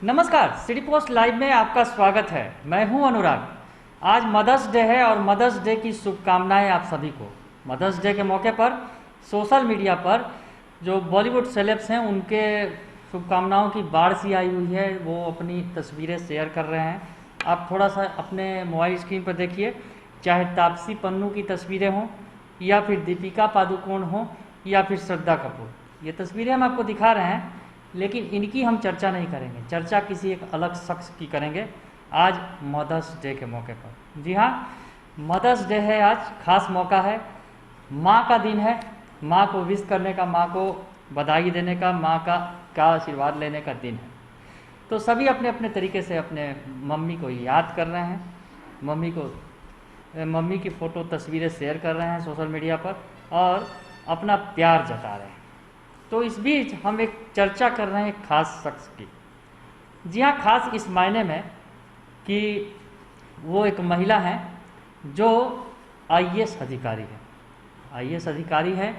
नमस्कार, city post live में आपका स्वागत है। मैं हूं अनुराग। आज मदर्स डे है और मदर्स डे की शुभकामनाएं आप सभी को। मदर्स डे के मौके पर सोशल मीडिया पर जो बॉलीवुड सेलेब्स हैं उनके शुभकामनाओं की बाढ़ सी आई हुई है। वो अपनी तस्वीरें शेयर कर रहे हैं। आप थोड़ा सा अपने मोबाइल स्क्रीन पर देखिए, चाहे तापसी पन्नू की तस्वीरें हों या फिर दीपिका पादुकोण हों या फिर श्रद्धा कपूर, ये तस्वीरें हम आपको दिखा रहे हैं, लेकिन इनकी हम चर्चा नहीं करेंगे। चर्चा किसी एक अलग शख्स की करेंगे आज मदर्स डे के मौके पर। जी हाँ, मदर्स डे है, आज खास मौका है, माँ का दिन है, माँ को विश करने का, माँ को बधाई देने का, माँ का आशीर्वाद लेने का दिन है। तो सभी अपने अपने तरीके से अपने मम्मी को याद कर रहे हैं, मम्मी की फ़ोटो तस्वीरें शेयर कर रहे हैं सोशल मीडिया पर और अपना प्यार जता रहे हैं। तो इस बीच हम एक चर्चा कर रहे हैं एक खास शख्स की। जी हाँ, खास इस मायने में कि वो एक महिला हैं जो आईएएस अधिकारी है। आईएएस अधिकारी है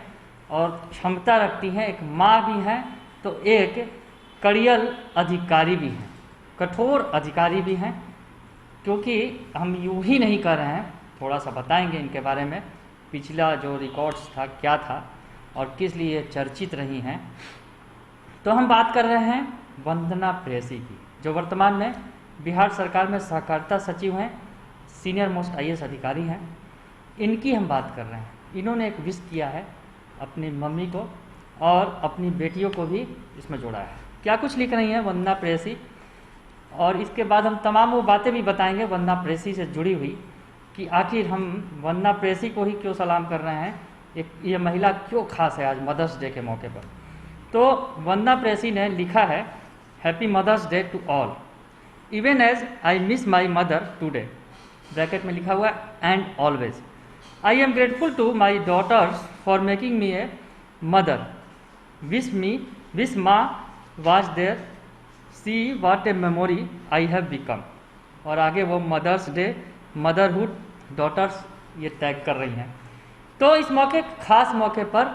और क्षमता रखती हैं, एक माँ भी हैं तो एक कड़ियल अधिकारी भी हैं, कठोर अधिकारी भी हैं। क्योंकि हम यूँ ही नहीं कर रहे हैं, थोड़ा सा बताएंगे इनके बारे में, पिछला जो रिकॉर्ड्स था क्या था और किस लिए चर्चित रही हैं। तो हम बात कर रहे हैं वंदना प्रेयसी की, जो वर्तमान में बिहार सरकार में सहकारिता सचिव हैं, सीनियर मोस्ट आईएएस अधिकारी हैं। इनकी हम बात कर रहे हैं। इन्होंने एक विश किया है अपनी मम्मी को और अपनी बेटियों को भी इसमें जोड़ा है। क्या कुछ लिख रही हैं वंदना प्रेयसी, और इसके बाद हम तमाम वो बातें भी बताएंगे वंदना प्रेयसी से जुड़ी हुई कि आखिर हम वंदना प्रेयसी को ही क्यों सलाम कर रहे हैं, ये महिला क्यों खास है आज मदर्स डे के मौके पर। तो वंदना प्रेयसी ने लिखा है, happy mother's day to all, even as I miss my mother today, bracket में लिखा हुआ है and always. I am grateful to my daughters for making me a mother, wish माँ was there, see what a memory I have become. और आगे वो mother's day, motherhood, daughters ये tag कर रही हैं। तो इस मौके, खास मौके पर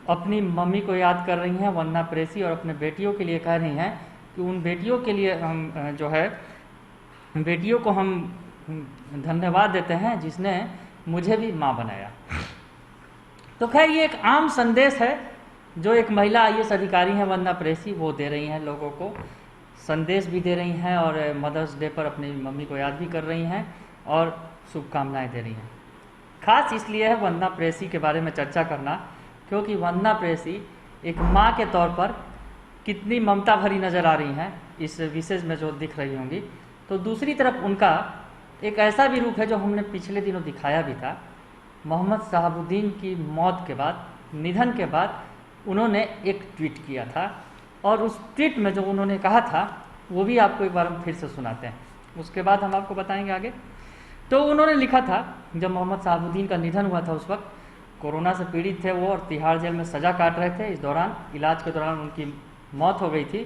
अपनी मम्मी को याद कर रही हैं वंदना प्रेयसी और अपने बेटियों के लिए कह रही हैं कि उन बेटियों के लिए हम जो है बेटियों को हम धन्यवाद देते हैं जिसने मुझे भी माँ बनाया। तो खैर ये एक आम संदेश है जो एक महिला आईएएस अधिकारी हैं वंदना प्रेयसी, वो दे रही हैं, लोगों को संदेश भी दे रही हैं और मदर्स डे पर अपनी मम्मी को याद भी कर रही हैं और शुभकामनाएं दे रही हैं। खास इसलिए है वंदना प्रेयसी के बारे में चर्चा करना क्योंकि वंदना प्रेयसी एक माँ के तौर पर कितनी ममता भरी नज़र आ रही हैं इस विशेष में जो दिख रही होंगी। तो दूसरी तरफ उनका एक ऐसा भी रूप है जो हमने पिछले दिनों दिखाया भी था। मोहम्मद शहाबुद्दीन की मौत के बाद, निधन के बाद उन्होंने एक ट्वीट किया था और उस ट्वीट में जो उन्होंने कहा था वो भी आपको एक बार हम फिर से सुनाते हैं, उसके बाद हम आपको बताएंगे आगे। तो उन्होंने लिखा था, जब मोहम्मद शहाबुद्दीन का निधन हुआ था उस वक्त कोरोना से पीड़ित थे वो और तिहाड़ जेल में सज़ा काट रहे थे। इस दौरान, इलाज के दौरान उनकी मौत हो गई थी।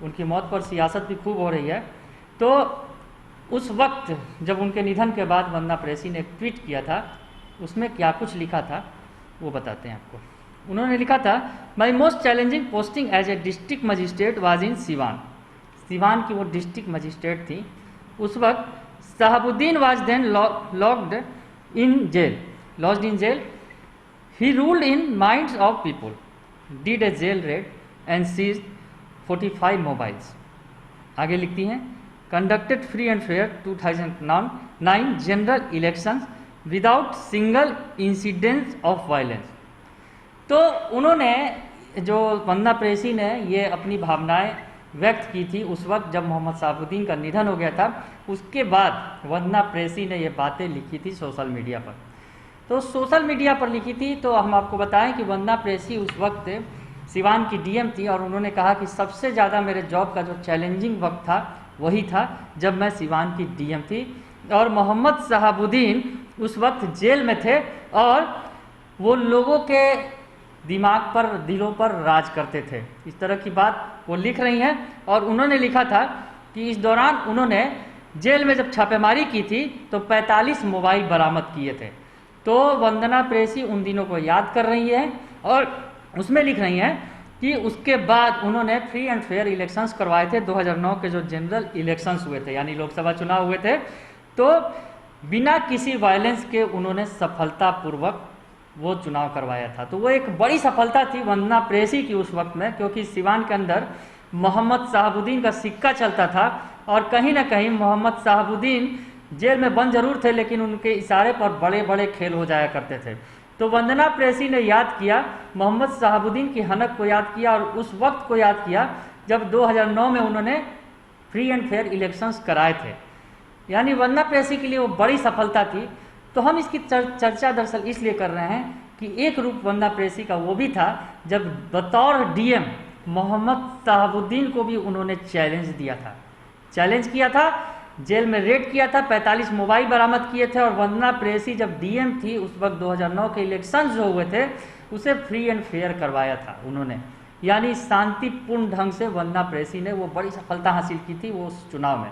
उनकी मौत पर सियासत भी खूब हो रही है। तो उस वक्त जब उनके निधन के बाद वंदना प्रेयसी ने एक ट्वीट किया था, उसमें क्या कुछ लिखा था वो बताते हैं आपको। उन्होंने लिखा था, my most challenging posting as a district magistrate was in Siwan. Siwan की वो डिस्ट्रिक्ट मजिस्ट्रेट थी। उस वक्त Shahabuddin was then locked in jail, lodged in jail. He ruled in minds of people, did a jail raid and seized 45 mobiles. आगे लिखती हैं, conducted free and fair 2009 general elections without single incident of violence. तो उन्होंने, जो वंदना प्रेयसी ने ये अपनी भावनाएं व्यक्त की थी उस वक्त जब मोहम्मद शहाबुद्दीन का निधन हो गया था, उसके बाद वंदना प्रेयसी ने ये बातें लिखी थी सोशल मीडिया पर। तो सोशल मीडिया पर लिखी थी तो हम आपको बताएं कि वंदना प्रेयसी उस वक्त सिवान की डीएम थी और उन्होंने कहा कि सबसे ज़्यादा मेरे जॉब का जो चैलेंजिंग वक्त था वही था जब मैं सिवान की डीएम थी और मोहम्मद शहाबुद्दीन उस वक्त जेल में थे और वो लोगों के दिमाग पर, दिलों पर राज करते थे। इस तरह की बात वो लिख रही हैं। और उन्होंने लिखा था कि इस दौरान उन्होंने जेल में जब छापेमारी की थी तो 45 मोबाइल बरामद किए थे। तो वंदना प्रेयसी उन दिनों को याद कर रही है और उसमें लिख रही हैं कि उसके बाद उन्होंने फ्री एंड फेयर इलेक्शंस करवाए थे। 2009 के जो जनरल इलेक्शंस हुए थे, यानी लोकसभा चुनाव हुए थे, तो बिना किसी वायलेंस के उन्होंने सफलतापूर्वक वो चुनाव करवाया था। तो वो एक बड़ी सफलता थी वंदना प्रेयसी की उस वक्त में, क्योंकि सिवान के अंदर मोहम्मद शहाबुद्दीन का सिक्का चलता था और कहीं ना कहीं मोहम्मद शहाबुद्दीन जेल में बंद जरूर थे, लेकिन उनके इशारे पर बड़े बड़े खेल हो जाया करते थे। तो वंदना प्रेयसी ने याद किया, मोहम्मद शहाबुद्दीन की हनक को याद किया और उस वक्त को याद किया जब 2009 में उन्होंने फ्री एंड फेयर इलेक्शंस कराए थे। यानी वंदना प्रेयसी के लिए वो बड़ी सफलता थी। तो हम इसकी चर्चा दरअसल इसलिए कर रहे हैं कि एक रूप वंदना प्रेयसी का वो भी था जब बतौर डीएम मोहम्मद शहाबुद्दीन को भी उन्होंने चैलेंज दिया था, चैलेंज किया था, जेल में रेड किया था, 45 मोबाइल बरामद किए थे। और वंदना प्रेयसी जब डीएम थी उस वक्त 2009 के इलेक्शन जो हुए थे उसे फ्री एंड फेयर करवाया था उन्होंने, यानी शांतिपूर्ण ढंग से वंदना प्रेयसी ने वो बड़ी सफलता हासिल की थी वो उस चुनाव में।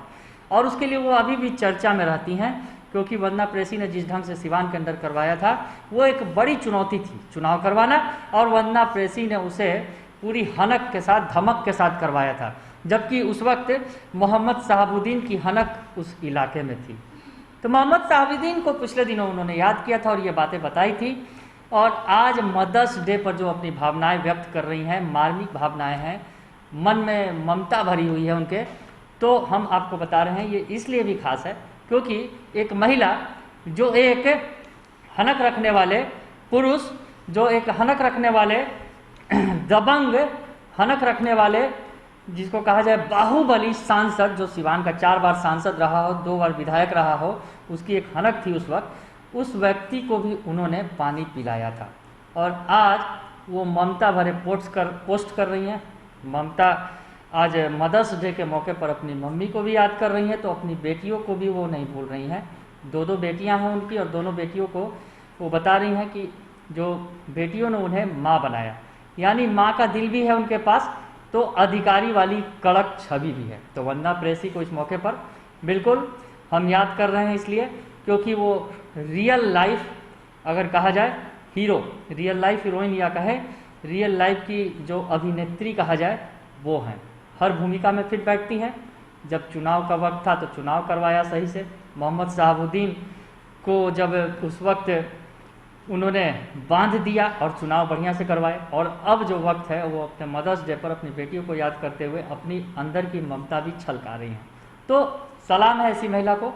और उसके लिए वो अभी भी चर्चा में रहती हैं, क्योंकि वंदना प्रेयसी ने जिस ढंग से सिवान के अंदर करवाया था वो एक बड़ी चुनौती थी चुनाव करवाना, और वंदना प्रेयसी ने उसे पूरी हनक के साथ, धमक के साथ करवाया था, जबकि उस वक्त मोहम्मद शहाबुद्दीन की हनक उस इलाके में थी। तो मोहम्मद शहाबुद्दीन को पिछले दिनों उन्होंने याद किया था और ये बातें बताई थी। और आज मदर्स डे पर जो अपनी भावनाएं व्यक्त कर रही हैं, मार्मिक भावनाएं हैं, मन में ममता भरी हुई है उनके, तो हम आपको बता रहे हैं ये इसलिए भी खास है क्योंकि एक महिला जो एक हनक रखने वाले पुरुष, जो एक हनक रखने वाले दबंग हनक रखने वाले, जिसको कहा जाए बाहुबली सांसद, जो सिवान का 4 बार सांसद रहा हो, 2 बार विधायक रहा हो, उसकी एक हनक थी उस वक्त, उस व्यक्ति को भी उन्होंने पानी पिलाया था। और आज वो ममता भरे पोस्ट कर रही हैं। ममता आज मदर्स डे के मौके पर अपनी मम्मी को भी याद कर रही हैं, तो अपनी बेटियों को भी वो नहीं भूल रही हैं। 2 बेटियां हैं उनकी, और दोनों बेटियों को वो बता रही हैं कि जो बेटियों ने उन्हें माँ बनाया, यानी माँ का दिल भी है उनके पास, तो अधिकारी वाली कड़क छवि भी है। तो वंदना प्रेयसी को इस मौके पर बिल्कुल हम याद कर रहे हैं, इसलिए क्योंकि वो रियल लाइफ, अगर कहा जाए हीरो, रियल लाइफ हीरोइन या कहे रियल लाइफ की जो अभिनेत्री कहा जाए वो हैं। हर भूमिका में फिट बैठती हैं। जब चुनाव का वक्त था तो चुनाव करवाया सही से। मोहम्मद शहाबुद्दीन को जब उस वक्त उन्होंने बांध दिया और चुनाव बढ़िया से करवाए। और अब जो वक्त है वो अपने मदर्स डे पर अपनी बेटियों को याद करते हुए अपनी अंदर की ममता भी छलका रही हैं। तो सलाम है ऐसी महिला को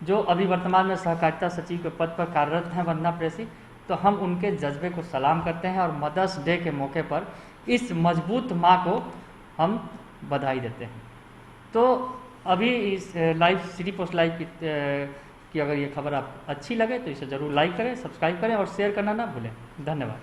जो अभी वर्तमान में सहकारिता सचिव के पद पर कार्यरत हैं, वंदना प्रेयसी। तो हम उनके जज्बे को सलाम करते हैं और मदर्स डे के मौके पर इस मजबूत माँ को हम बधाई देते हैं। तो अभी इस लाइव सिटी पोस्ट लाइव की अगर ये खबर आप अच्छी लगे तो इसे ज़रूर लाइक करें, सब्सक्राइब करें और शेयर करना ना भूलें। धन्यवाद।